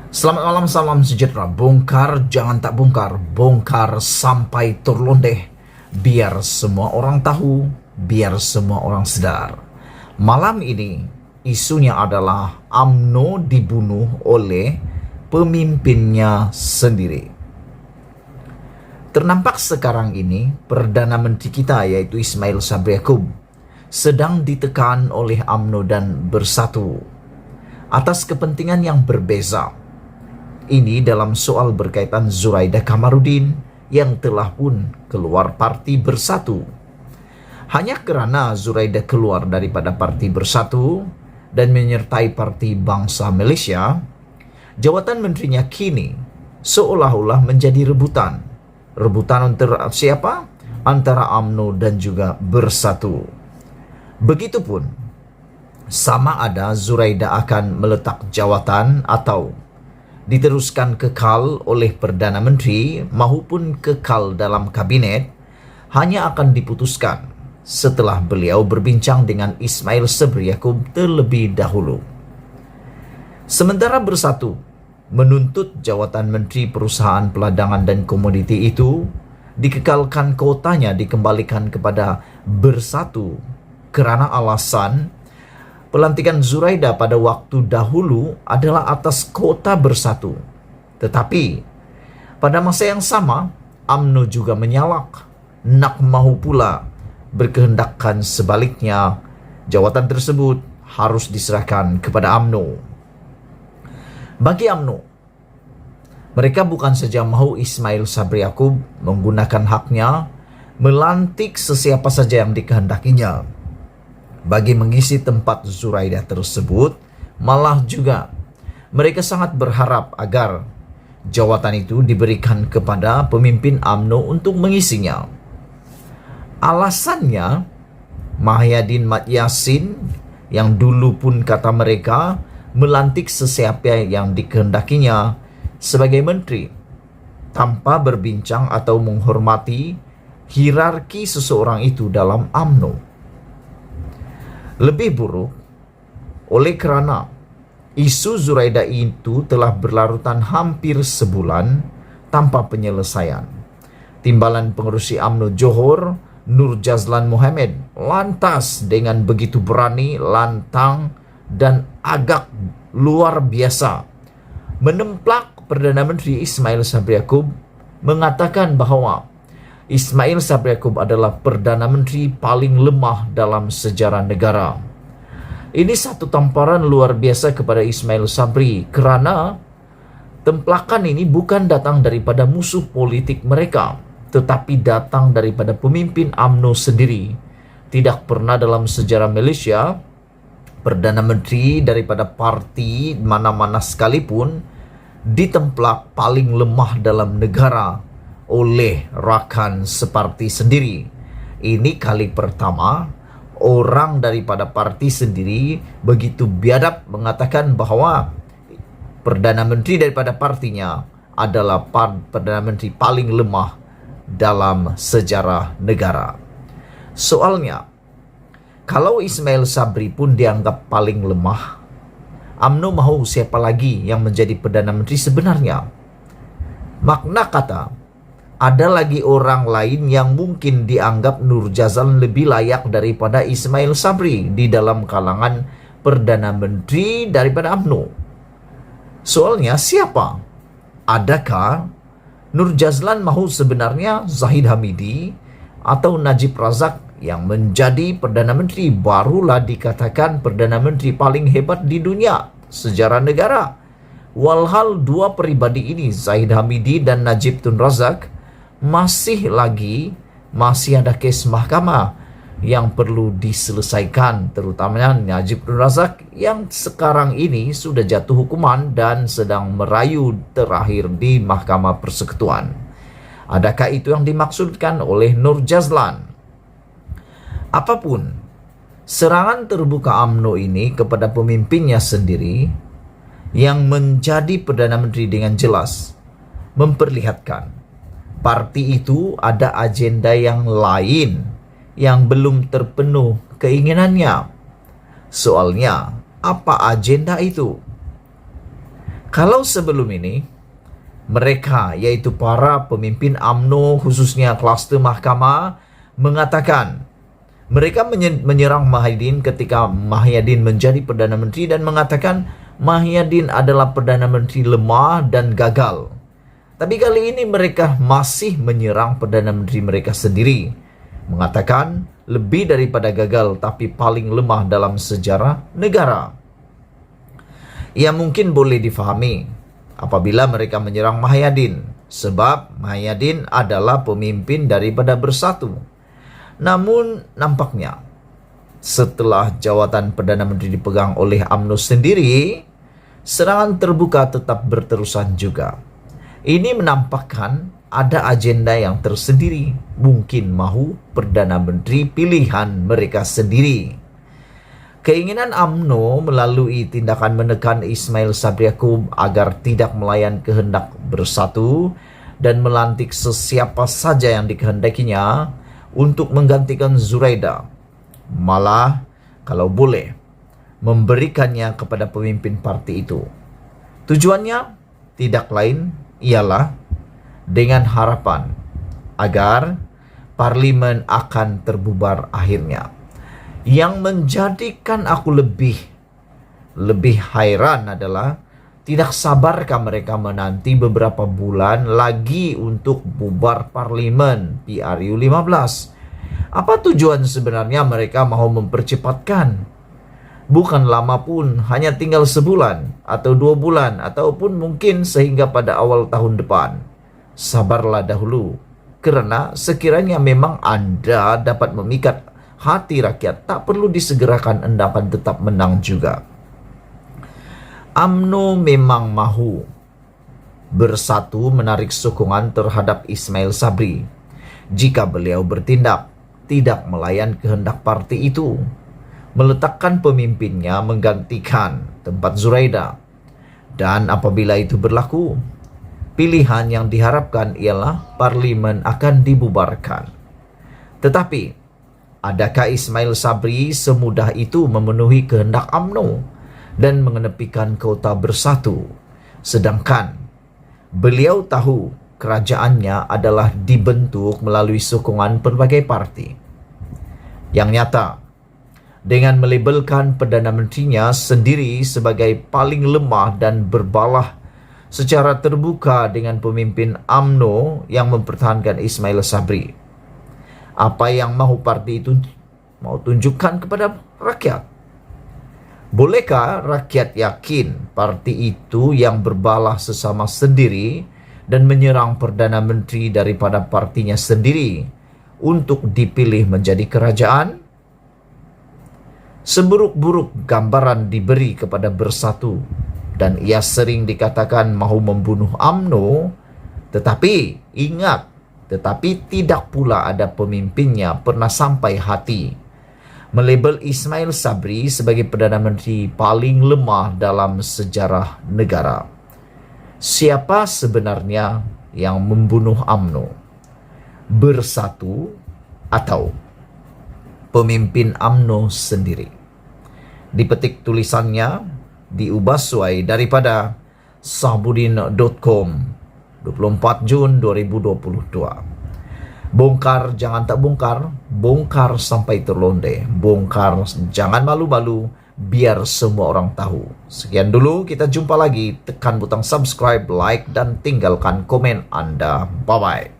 Selamat malam, salam sejahtera. Bongkar, jangan tak bongkar. Bongkar sampai terlondeh. Biar semua orang tahu, biar semua orang sadar. Malam ini, isunya adalah UMNO dibunuh oleh pemimpinnya sendiri. Ternampak sekarang ini, Perdana Menteri kita yaitu Ismail Sabri Yaakob sedang ditekan oleh UMNO dan Bersatu atas kepentingan yang berbeza. Ini dalam soal berkaitan Zuraida Kamarudin yang telah pun keluar parti Bersatu. Hanya kerana Zuraida keluar daripada parti Bersatu dan menyertai parti Bangsa Malaysia, jawatan menterinya kini seolah-olah menjadi rebutan. Rebutan antara siapa? Antara UMNO dan juga Bersatu. Begitupun, sama ada Zuraida akan meletak jawatan atau diteruskan kekal oleh Perdana Menteri maupun kekal dalam kabinet hanya akan diputuskan setelah beliau berbincang dengan Ismail Sabri Yaakob terlebih dahulu. Sementara Bersatu menuntut jawatan Menteri Perusahaan Peladangan dan Komoditi itu dikekalkan kuotanya dikembalikan kepada Bersatu kerana alasan pelantikan Zuraida pada waktu dahulu adalah atas kota Bersatu. Tetapi, pada masa yang sama, UMNO juga menyalak, nak mahu pula berkehendakkan sebaliknya, jawatan tersebut harus diserahkan kepada UMNO. Bagi UMNO, mereka bukan saja mahu Ismail Sabri Yaakob menggunakan haknya melantik sesiapa saja yang dikehendakinya bagi mengisi tempat Zuraida tersebut, malah juga mereka sangat berharap agar jawatan itu diberikan kepada pemimpin UMNO untuk mengisinya. Alasannya, Mahyadin Mat Yassin yang dulu pun kata mereka melantik sesiapa yang dikehendakinya sebagai menteri tanpa berbincang atau menghormati hierarki seseorang itu dalam UMNO. Lebih buruk, oleh kerana isu Zuraida itu telah berlarutan hampir sebulan tanpa penyelesaian. Timbalan pengerusi UMNO Johor, Nur Jazlan Mohammed, lantas dengan begitu berani, lantang dan agak luar biasa menemplak Perdana Menteri Ismail Sabri Yaakob mengatakan bahawa Ismail Sabri Yaakob adalah Perdana Menteri paling lemah dalam sejarah negara. Ini satu tamparan luar biasa kepada Ismail Sabri kerana templakan ini bukan datang daripada musuh politik mereka, tetapi datang daripada pemimpin UMNO sendiri. Tidak pernah dalam sejarah Malaysia Perdana Menteri daripada parti mana-mana sekalipun ditemplak paling lemah dalam negara oleh rakan separti sendiri. Ini kali pertama orang daripada parti sendiri begitu biadab mengatakan bahawa Perdana Menteri daripada partinya adalah Perdana Menteri paling lemah dalam sejarah negara. Soalnya, kalau Ismail Sabri pun dianggap paling lemah, UMNO mahu siapa lagi yang menjadi Perdana Menteri sebenarnya? Makna kata, ada lagi orang lain yang mungkin dianggap Nur Jazlan lebih layak daripada Ismail Sabri di dalam kalangan Perdana Menteri daripada UMNO. Soalnya siapa? Adakah Nur Jazlan mahu sebenarnya Zahid Hamidi atau Najib Razak yang menjadi Perdana Menteri barulah dikatakan Perdana Menteri paling hebat di dunia sejarah negara? Walhal dua peribadi ini, Zahid Hamidi dan Najib Tun Razak, masih ada kes mahkamah yang perlu diselesaikan, terutamanya Najib Tun Razak yang sekarang ini sudah jatuh hukuman dan sedang merayu terakhir di Mahkamah Persekutuan. Adakah itu yang dimaksudkan oleh Nur Jazlan? Apapun, serangan terbuka UMNO ini kepada pemimpinnya sendiri yang menjadi Perdana Menteri dengan jelas memperlihatkan parti itu ada agenda yang lain yang belum terpenuh keinginannya. Soalnya, apa agenda itu? Kalau sebelum ini, mereka yaitu para pemimpin UMNO khususnya kluster mahkamah mengatakan mereka menyerang Mahyadin ketika Mahyadin menjadi Perdana Menteri dan mengatakan Mahyadin adalah Perdana Menteri lemah dan gagal. Tapi kali ini mereka masih menyerang Perdana Menteri mereka sendiri, mengatakan lebih daripada gagal tapi paling lemah dalam sejarah negara. Ia mungkin boleh difahami apabila mereka menyerang Mahyadin, sebab Mahyadin adalah pemimpin daripada Bersatu. Namun nampaknya setelah jawatan Perdana Menteri dipegang oleh UMNO sendiri, serangan terbuka tetap berterusan juga. Ini menampakkan ada agenda yang tersendiri, mungkin mahu Perdana Menteri pilihan mereka sendiri. Keinginan UMNO melalui tindakan menekan Ismail Sabri Yaakob agar tidak melayan kehendak Bersatu dan melantik sesiapa saja yang dikehendakinya untuk menggantikan Zuraida. Malah, kalau boleh, memberikannya kepada pemimpin parti itu. Tujuannya tidak lain ialah dengan harapan agar parlimen akan terbubar akhirnya. Yang menjadikan aku lebih hairan adalah tidak sabarkah mereka menanti beberapa bulan lagi untuk bubar parlimen PRU 15. Apa tujuan sebenarnya mereka mahu mempercepatkan? Bukan lama pun, hanya tinggal sebulan atau 2 bulan ataupun mungkin sehingga pada awal tahun depan. Sabarlah dahulu, karena sekiranya memang Anda dapat memikat hati rakyat, tak perlu disegerakan, Anda akan tetap menang juga. UMNO memang mahu Bersatu menarik sokongan terhadap Ismail Sabri jika beliau bertindak tidak melayan kehendak parti itu, meletakkan pemimpinnya menggantikan tempat Zuraida. Dan apabila itu berlaku, pilihan yang diharapkan ialah parlimen akan dibubarkan. Tetapi adakah Ismail Sabri semudah itu memenuhi kehendak UMNO dan mengenepikan kota Bersatu? Sedangkan beliau tahu kerajaannya adalah dibentuk melalui sokongan berbagai parti. Yang nyata, dengan melabelkan Perdana Menterinya sendiri sebagai paling lemah dan berbalah secara terbuka dengan pemimpin UMNO yang mempertahankan Ismail Sabri, apa yang mahu parti itu mau tunjukkan kepada rakyat? Bolehkah rakyat yakin parti itu yang berbalah sesama sendiri dan menyerang Perdana Menteri daripada partinya sendiri untuk dipilih menjadi kerajaan? Seburuk-buruk gambaran diberi kepada Bersatu dan ia sering dikatakan mahu membunuh UMNO, tetapi ingat, tetapi tidak pula ada pemimpinnya pernah sampai hati melabel Ismail Sabri sebagai Perdana Menteri paling lemah dalam sejarah negara. Siapa sebenarnya yang membunuh UMNO? Bersatu atau pemimpin UMNO sendiri? Dipetik tulisannya, diubah sesuai daripada sahbudin.com 24 Jun 2022. Bongkar jangan tak bongkar, bongkar sampai terlonde. Bongkar jangan malu-malu, biar semua orang tahu. Sekian dulu, kita jumpa lagi. Tekan butang subscribe, like, dan tinggalkan komen Anda. Bye-bye.